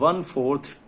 1/4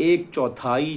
1/4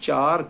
4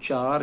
4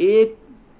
1